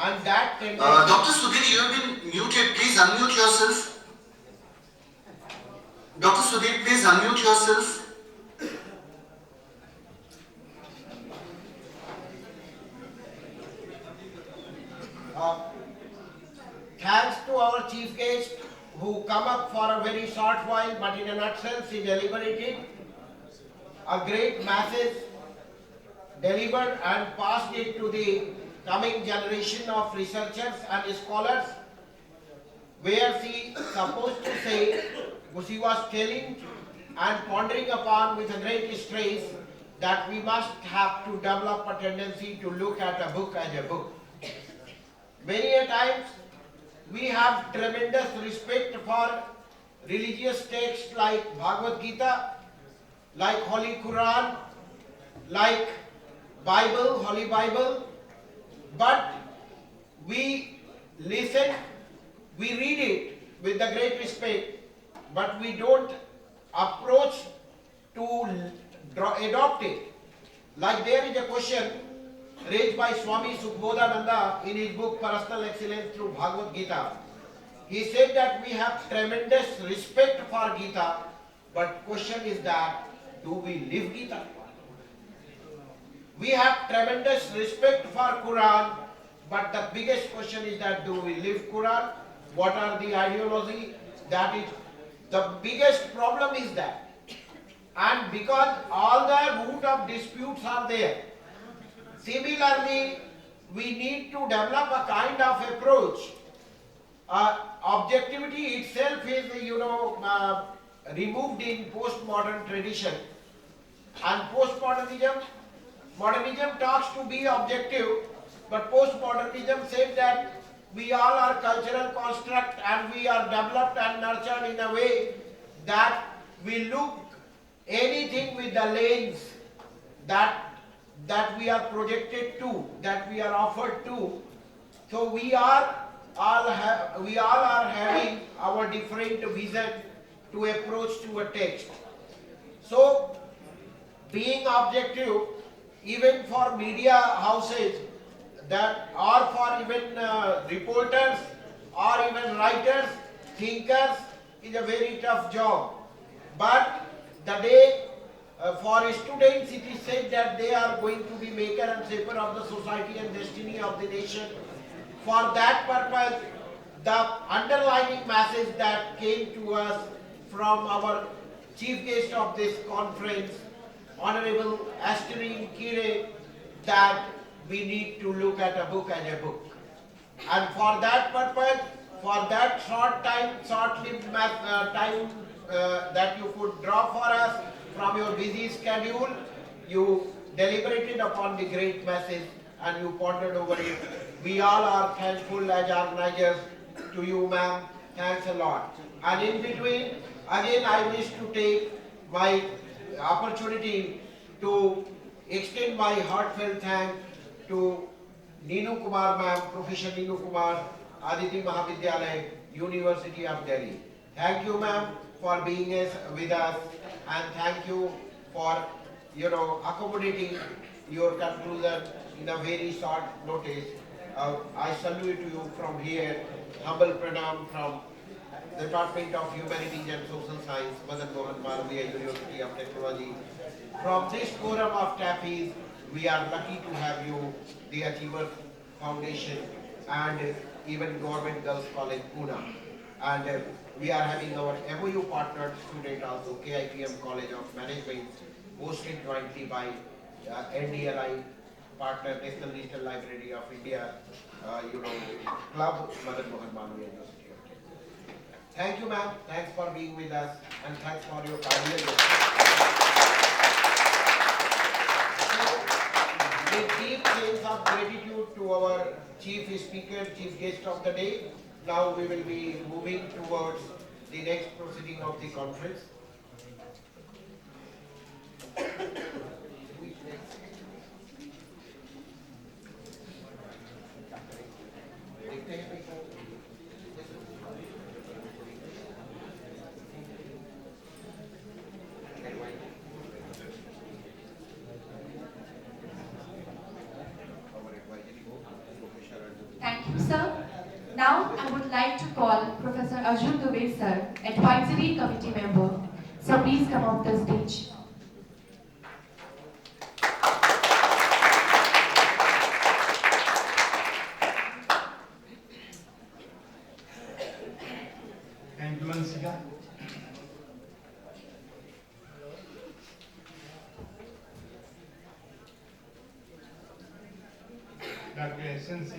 And that tendency... Dr. Sudhir, you have been muted. Please unmute yourself. Dr. Sudhir, please unmute yourself. Thanks to our chief guest who come up for a very short while, but in a nutshell she deliberated a great message, delivered and passed it to the coming generation of researchers and scholars, where she supposed to say, she was telling and pondering upon with a great stress that we must have to develop a tendency to look at a book as a book. Many a times we have tremendous respect for religious texts like Bhagavad Gita, like Holy Quran, like Bible, Holy Bible, but we listen, we read it with the great respect, but we don't approach to adopt it. Like there is a question raised by Swami Sukhbodhananda in his book Personal Excellence through Bhagavad Gita. He said that we have tremendous respect for Gita, but question is that, do we live Gita? We have tremendous respect for Quran, but the biggest question is that, do we live Quran? What are the ideology? That is, the biggest problem is that. And because all the root of disputes are there, similarly, we need to develop a kind of approach. Objectivity itself is, removed in postmodern tradition. And modernism talks to be objective, but postmodernism said that we all are cultural construct and we are developed and nurtured in a way that we look anything with the lens that we are projected to, that we are offered to. So we all are having our different vision to approach to a text. So being objective, even for media houses, that or for even reporters or even writers, thinkers, is a very tough job. But the day for students it is said that they are going to be maker and shaper of the society and destiny of the nation. For that purpose, the underlining message that came to us from our chief guest of this conference, Honorable Easterine Kire, that we need to look at a book as a book. And for that purpose, for that short-lived time that you could draw for us from your busy schedule, you deliberated upon the great message and you pondered over it. We all are thankful as organizers to you, ma'am. Thanks a lot. And in between, again I wish to take my opportunity to extend my heartfelt thanks to Neenu Kumar ma'am, Professor Neenu Kumar, Aditi Mahavidyalaya, University of Delhi. Thank you, ma'am, for being with us, and thank you for accommodating your conclusion in a very short notice. I salute you from here, humble pranam from the Department of Humanities and Social Science, Madan Mohan Malviya, University of Technology. From this forum of TAFEs, we are lucky to have you, the Achievers Foundation, and even Government Girls College, Pune. And we are having our MOU partner student also, KIPM College of Management, hosted jointly by NDLI partner, National Digital Library of India, Club Madan Mohan Malviya University of Technology. Thank you, ma'am. Thanks for being with us, and thanks for your kindness. With deep sense of gratitude to our chief speaker, chief guest of the day, now we will be moving towards the next proceeding of the conference. Thank I would like to call Professor Arjun Dubey sir, Advisory Committee member. So please come off the stage. Thank you, Ansika. Dr. S.N.C.,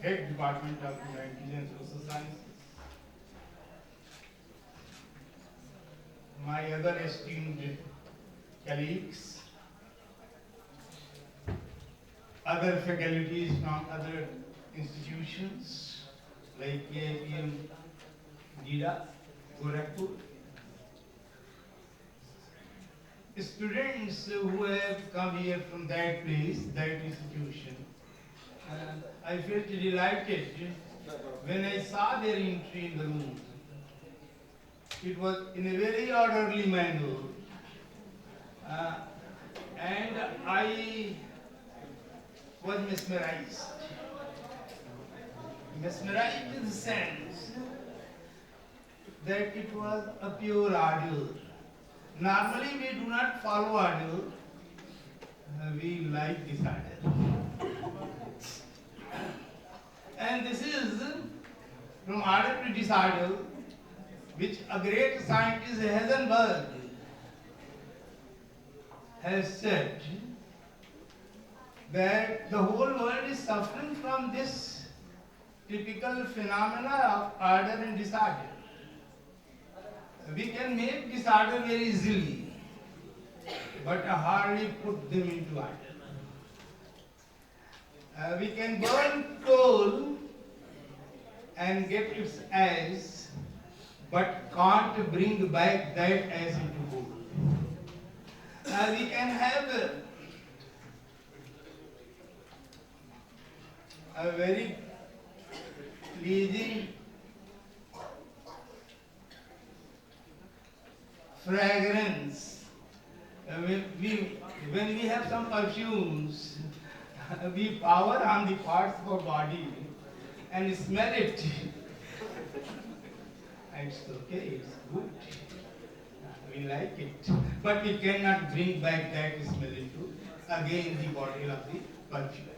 Head Department of Humanities and Social Sciences. My other esteemed colleagues, other faculties from other institutions like KIPM, Gida, Gorakhpur, students who have come here from that place, that institution. I felt delighted when I saw their entry in the room. It was in a very orderly manner, and I was mesmerized. Mesmerized in the sense that it was a pure order. Normally we do not follow order, we like disorder. And this is from order to disorder, which a great scientist, Heisenberg, has said that the whole world is suffering from this typical phenomena of order and disorder. We can make disorder very easily, but hardly put them into order. We can burn coal and get its ash, but can't bring back that ash into gold. We can have a very pleasing fragrance. When we have some perfumes, we power on the parts of our body and smell it. It's okay, it's good. We like it. But we cannot bring back that smell into again the bottle of the perfume.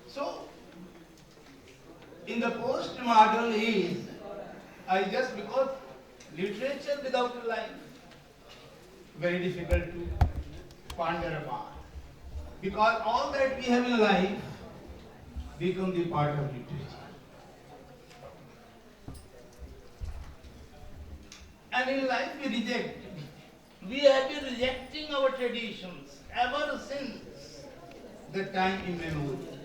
So, in the postmodern age, because literature without life, very difficult to ponder upon. Because all that we have in life become the part of literature. And in life we reject. We have been rejecting our traditions ever since the time immemorial.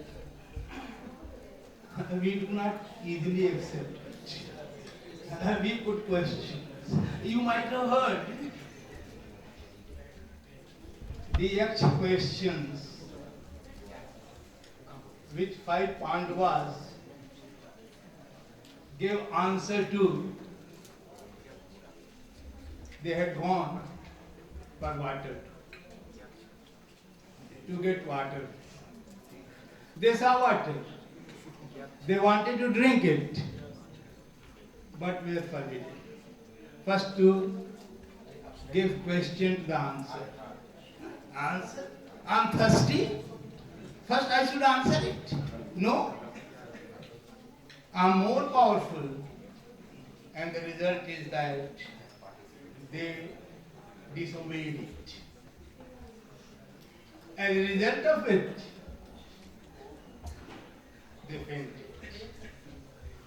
We do not easily accept it. We put questions. You might have heard the X questions which 5 Pandavas gave answer to. They had gone for water, to get water. They saw water. They wanted to drink it, but were forbidden. First to give question to the answer. Answer? I'm thirsty. First I should answer it. No. I'm more powerful. And the result is that they disobeyed it. As a result of it, they fainted.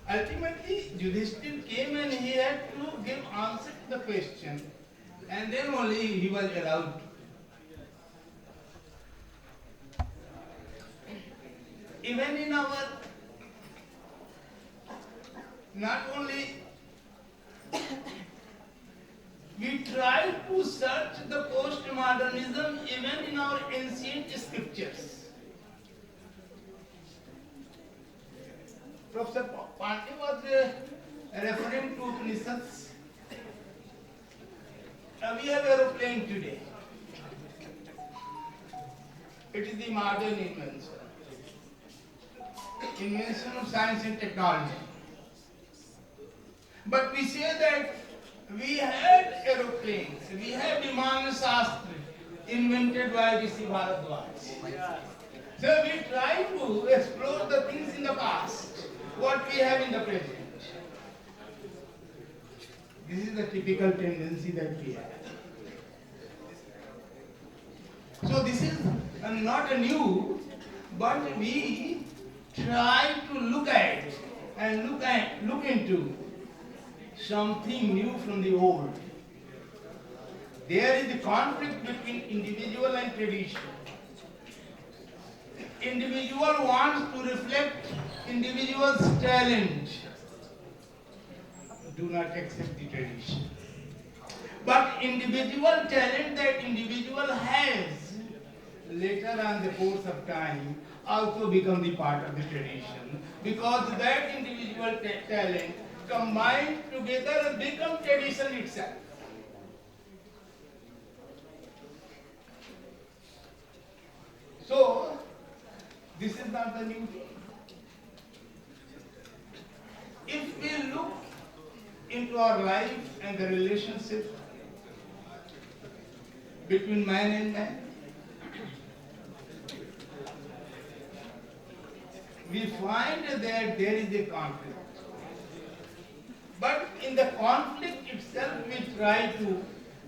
Ultimately, Yudhishthira came and he had to give answer to the question, and then only he was allowed. Even in our, not only we try to search the postmodernism even in our ancient scriptures. Professor Pandey was referring to Upanishads. We have aeroplane today. It is the modern invention. invention of science and technology. But we say that we had aeroplanes, we have Viman Shastra invented by Rishi Bharadwaj. So we try to explore the things in the past, what we have in the present. This is the typical tendency that we have. So this is not a new, but we try to look at and look into something new from the old. There is a conflict between individual and tradition. Individual wants to reflect individual's talent. Do not accept the tradition. But individual talent that individual has, later on the course of time, also become the part of the tradition. Because that individual talent combined together become tradition itself. So, this is not the new thing. If we look into our life and the relationship between man and man, we find that there is a conflict. But in the conflict itself, we try to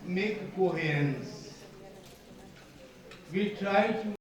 make coherence. We try to